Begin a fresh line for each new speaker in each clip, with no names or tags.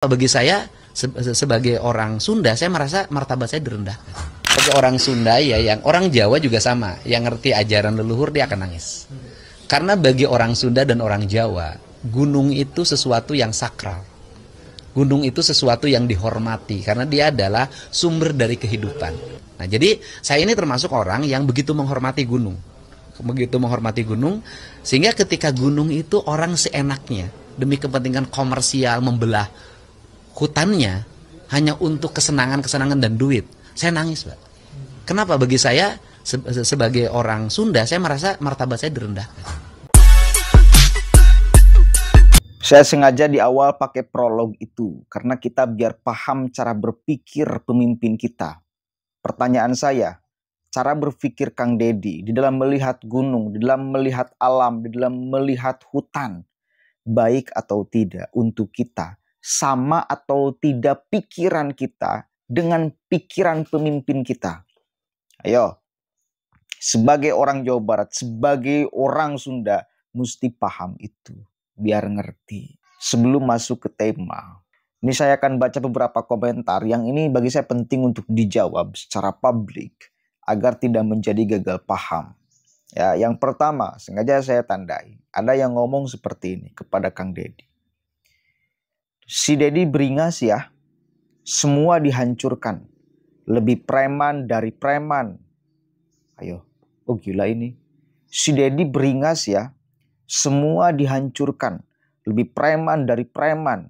Bagi saya sebagai orang Sunda, saya merasa martabat saya direndahkan. Sebagai orang Sunda ya, yang orang Jawa juga sama, yang ngerti ajaran leluhur dia akan nangis. Karena bagi orang Sunda dan orang Jawa, gunung itu sesuatu yang sakral. Gunung itu sesuatu yang dihormati karena dia adalah sumber dari kehidupan. Nah, jadi saya ini termasuk orang yang begitu menghormati gunung. Begitu menghormati gunung, sehingga ketika gunung itu orang seenaknya demi kepentingan komersial membelah hutannya hanya untuk kesenangan-kesenangan dan duit, saya nangis, Pak. Kenapa? Bagi saya sebagai orang Sunda, saya merasa martabat saya direndahkan.
Saya sengaja di awal pakai prolog itu karena kita biar paham cara berpikir pemimpin kita. Pertanyaan saya, cara berpikir Kang Deddy di dalam melihat gunung, di dalam melihat alam, di dalam melihat hutan, baik atau tidak untuk kita, sama atau tidak pikiran kita dengan pikiran pemimpin kita? Ayo, sebagai orang Jawa Barat, sebagai orang Sunda, mesti paham itu, biar ngerti. Sebelum masuk ke tema, ini saya akan baca beberapa komentar yang ini bagi saya penting untuk dijawab secara publik agar tidak menjadi gagal paham. Ya, yang pertama, sengaja saya tandai. Ada yang ngomong seperti ini kepada Kang Deddy. Si Deddy beringas ya, semua dihancurkan. Lebih preman dari preman. Ayo, oh gila ini. Si Deddy beringas ya, semua dihancurkan. Lebih preman dari preman.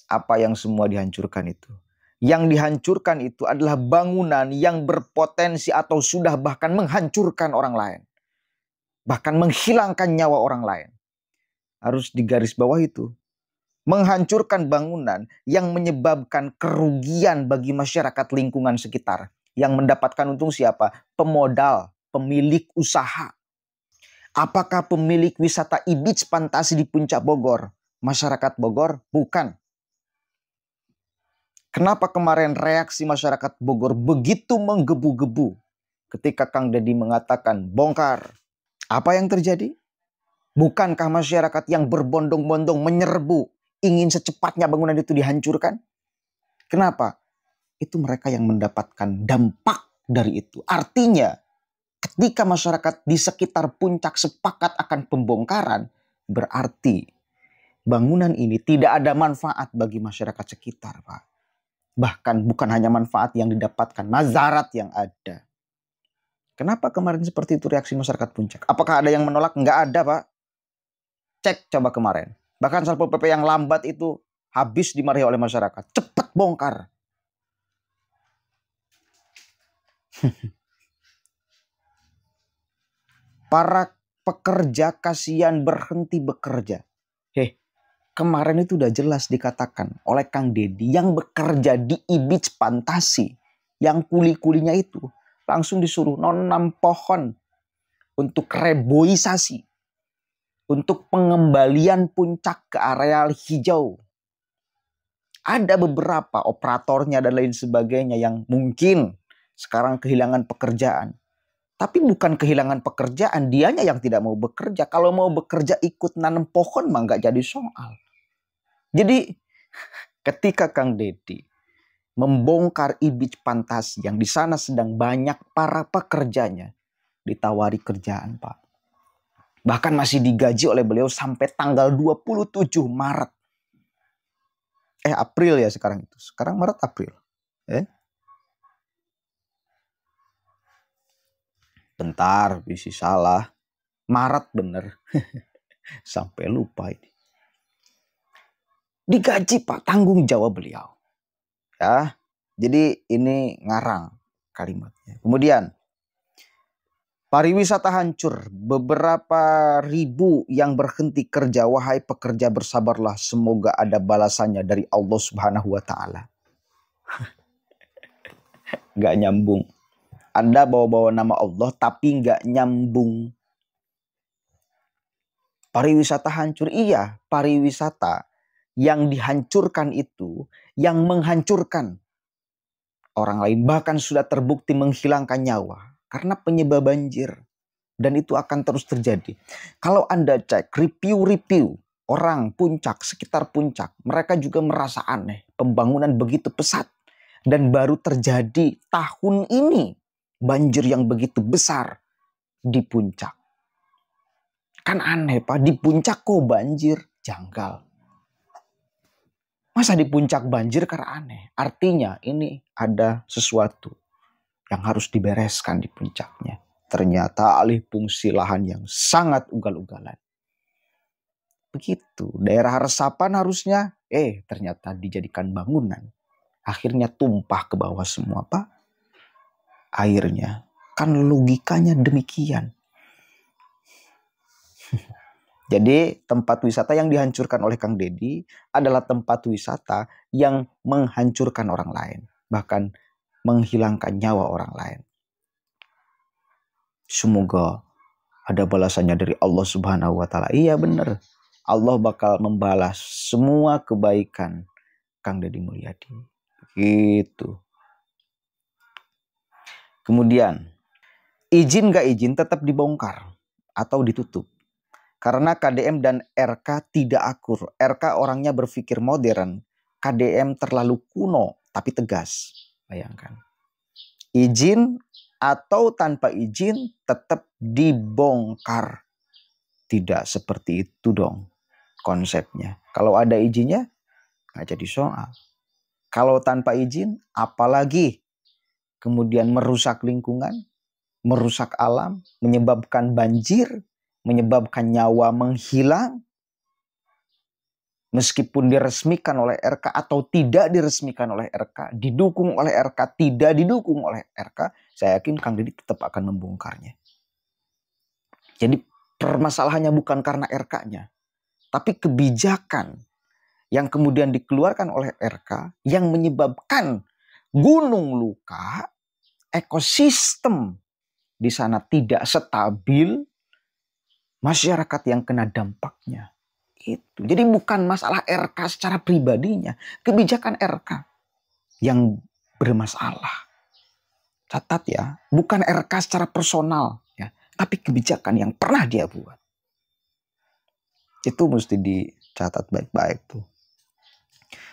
Apa yang semua dihancurkan itu? Yang dihancurkan itu adalah bangunan yang berpotensi atau sudah bahkan menghancurkan orang lain. Bahkan menghilangkan nyawa orang lain. Harus digaris bawah itu. Menghancurkan bangunan yang menyebabkan kerugian bagi masyarakat lingkungan sekitar. Yang mendapatkan untung siapa? Pemodal, pemilik usaha. Apakah pemilik wisata e-beach Fantasi di Puncak Bogor? Masyarakat Bogor? Bukan. Kenapa kemarin reaksi masyarakat Bogor begitu menggebu-gebu ketika Kang Deddy mengatakan bongkar? Apa yang terjadi? Bukankah masyarakat yang berbondong-bondong menyerbu ingin secepatnya bangunan itu dihancurkan? Kenapa? Itu mereka yang mendapatkan dampak dari itu. Artinya ketika masyarakat di sekitar puncak sepakat akan pembongkaran, berarti bangunan ini tidak ada manfaat bagi masyarakat sekitar, Pak. Bahkan bukan hanya manfaat yang didapatkan, mazarat yang ada. Kenapa kemarin seperti itu reaksi masyarakat puncak? Apakah ada yang menolak? Enggak ada, Pak. Cek coba kemarin. Bahkan Satpol PP yang lambat itu habis dimarahi oleh masyarakat. Cepat bongkar. Para pekerja kasihan berhenti bekerja. Kemarin itu udah jelas dikatakan oleh Kang Deddy yang bekerja di e-beach Fantasi, yang kuli-kulinya itu langsung disuruh nanam pohon untuk reboisasi, untuk pengembalian puncak ke areal hijau. Ada beberapa operatornya dan lain sebagainya yang mungkin sekarang kehilangan pekerjaan. Tapi bukan kehilangan pekerjaan, dianya yang tidak mau bekerja. Kalau mau bekerja ikut nanam pohon mah nggak jadi soal. Jadi ketika Kang Deddy membongkar e-beach Fantasi yang di sana sedang banyak para pekerjanya, ditawari kerjaan, Pak. Bahkan masih digaji oleh beliau sampai tanggal 27 Maret. April ya sekarang itu. Sekarang Maret, April. Bentar, bisa salah. Maret bener. Sampai lupa ini. Digaji, Pak, tanggung jawab beliau. Ya, jadi ini ngarang kalimatnya. Kemudian, pariwisata hancur. Beberapa ribu yang berhenti kerja. Wahai pekerja bersabarlah. Semoga ada balasannya dari Allah Subhanahu wa Ta'ala. Gak nyambung. Anda bawa-bawa nama Allah tapi gak nyambung. Pariwisata hancur. Iya, pariwisata yang dihancurkan itu, yang menghancurkan orang lain. Bahkan sudah terbukti menghilangkan nyawa karena penyebab banjir. Dan itu akan terus terjadi. Kalau Anda cek review-review orang Puncak, sekitar Puncak, mereka juga merasa aneh. Pembangunan begitu pesat dan baru terjadi tahun ini banjir yang begitu besar di Puncak. Kan aneh Pak, di Puncak kok banjir? Janggal. Masa di Puncak banjir karena aneh? Artinya ini ada sesuatu yang harus dibereskan di puncaknya. Ternyata alih fungsi lahan yang sangat ugal-ugalan. Begitu, daerah resapan harusnya, ternyata dijadikan bangunan. Akhirnya tumpah ke bawah semua Pak. Airnya, kan logikanya demikian. Jadi tempat wisata yang dihancurkan oleh Kang Deddy adalah tempat wisata yang menghancurkan orang lain. Bahkan menghilangkan nyawa orang lain. Semoga ada balasannya dari Allah Subhanahu wa Ta'ala. Iya benar. Allah bakal membalas semua kebaikan Kang Deddy Mulyadi. Gitu. Kemudian, izin gak izin tetap dibongkar atau ditutup. Karena KDM dan RK tidak akur. RK orangnya berpikir modern. KDM terlalu kuno tapi tegas. Bayangkan. Izin atau tanpa izin tetap dibongkar. Tidak seperti itu dong konsepnya. Kalau ada izinnya nggak jadi soal. Kalau tanpa izin apalagi kemudian merusak lingkungan, merusak alam, menyebabkan banjir, menyebabkan nyawa menghilang. Meskipun diresmikan oleh RK atau tidak diresmikan oleh RK, didukung oleh RK, tidak didukung oleh RK, saya yakin Kang Deddy tetap akan membongkarnya. Jadi permasalahannya bukan karena RK-nya, tapi kebijakan yang kemudian dikeluarkan oleh RK yang menyebabkan gunung luka, ekosistem di sana tidak stabil, masyarakat yang kena dampaknya. Itu. Jadi bukan masalah RK secara pribadinya, kebijakan RK yang bermasalah. Catat ya, bukan RK secara personal ya, tapi kebijakan yang pernah dia buat. Itu mesti dicatat baik-baik tuh.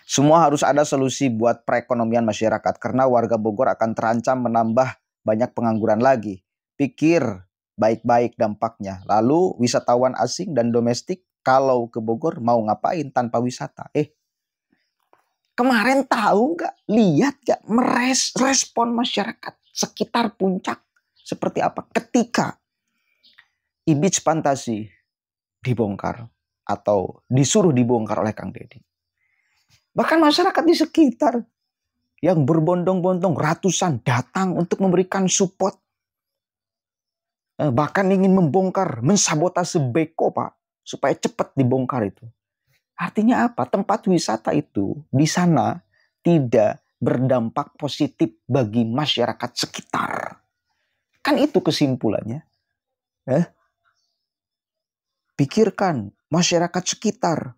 Semua harus ada solusi buat perekonomian masyarakat karena warga Bogor akan terancam menambah banyak pengangguran lagi. Pikir baik-baik dampaknya. Lalu wisatawan asing dan domestik kalau ke Bogor mau ngapain tanpa wisata? Kemarin tahu nggak? Lihat nggak? Respon masyarakat sekitar Puncak seperti apa? Ketika Beach Fantasi dibongkar atau disuruh dibongkar oleh Kang Deddy. Bahkan masyarakat di sekitar yang berbondong-bondong ratusan datang untuk memberikan support. Bahkan ingin membongkar, mensabotase beko Pak. Supaya cepat dibongkar itu. Artinya apa? Tempat wisata itu di sana tidak berdampak positif bagi masyarakat sekitar. Kan itu kesimpulannya. Pikirkan masyarakat sekitar.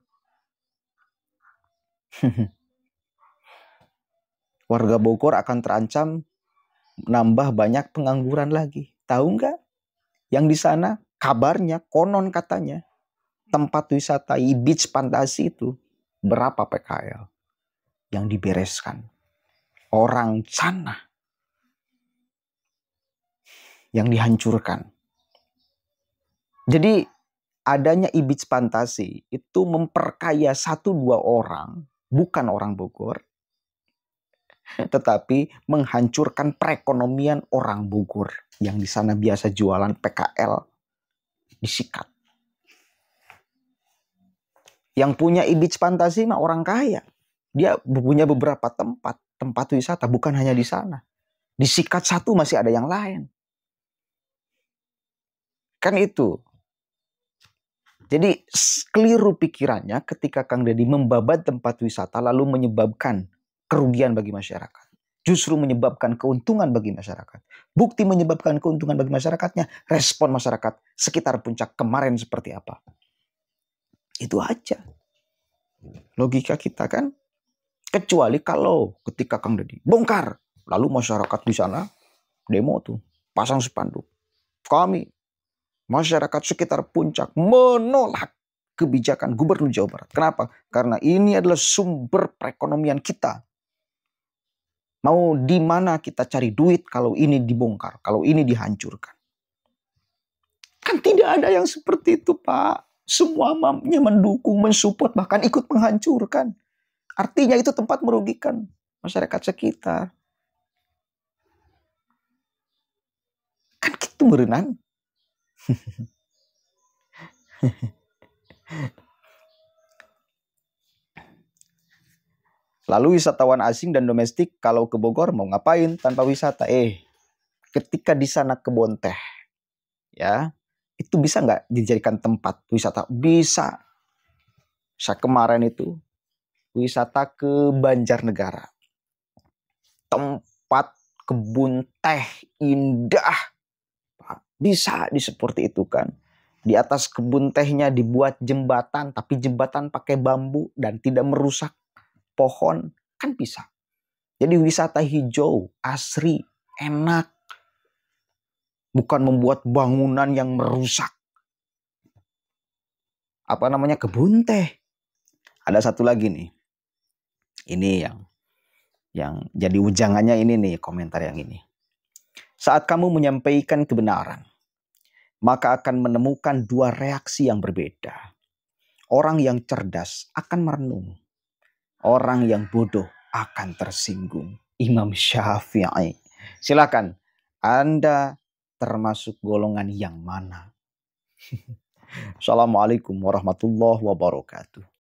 Warga Bogor akan terancam nambah banyak pengangguran lagi. Tahu nggak? Yang di sana kabarnya, konon katanya, tempat wisata Beach Fantasi itu berapa PKL yang dibereskan? Orang sana yang dihancurkan. Jadi adanya Beach Fantasi itu memperkaya 1-2 orang, bukan orang Bogor, tetapi menghancurkan perekonomian orang Bogor yang di sana biasa jualan PKL disikat. Yang punya Beach Fantasi mah orang kaya. Dia punya beberapa tempat wisata, bukan hanya di sana. Disikat satu masih ada yang lain. Kan itu. Jadi keliru pikirannya ketika Kang Deddy membabat tempat wisata lalu menyebabkan kerugian bagi masyarakat. Justru menyebabkan keuntungan bagi masyarakat. Bukti menyebabkan keuntungan bagi masyarakatnya, respon masyarakat sekitar Puncak kemarin seperti apa. Itu aja. Logika kita kan. Kecuali kalau ketika Kang Deddy bongkar. Lalu masyarakat di sana demo tuh. Pasang spanduk. Kami, masyarakat sekitar Puncak menolak kebijakan Gubernur Jawa Barat. Kenapa? Karena ini adalah sumber perekonomian kita. Mau di mana kita cari duit kalau ini dibongkar, kalau ini dihancurkan? Kan tidak ada yang seperti itu, Pak. Semuanya mendukung, mensupport, bahkan ikut menghancurkan. Artinya itu tempat merugikan masyarakat sekitar. Kan gitu berenang. Lalu wisatawan asing dan domestik kalau ke Bogor mau ngapain tanpa wisata? Ketika di sana kebun teh, ya, itu bisa nggak dijadikan tempat wisata? Bisa. Saya kemarin itu wisata ke Banjarnegara. Tempat kebun teh indah. Bisa seperti itu kan. Di atas kebun tehnya dibuat jembatan, tapi jembatan pakai bambu dan tidak merusak pohon, kan bisa. Jadi wisata hijau, asri, enak. Bukan membuat bangunan yang merusak. Apa namanya, kebun teh. Ada satu lagi nih. Ini yang jadi ujangannya ini nih, komentar yang ini. Saat kamu menyampaikan kebenaran, maka akan menemukan dua reaksi yang berbeda. Orang yang cerdas akan merenung. Orang yang bodoh akan tersinggung. Imam Syafi'i. Silakan, Anda termasuk golongan yang mana? Assalamualaikum warahmatullahi wabarakatuh.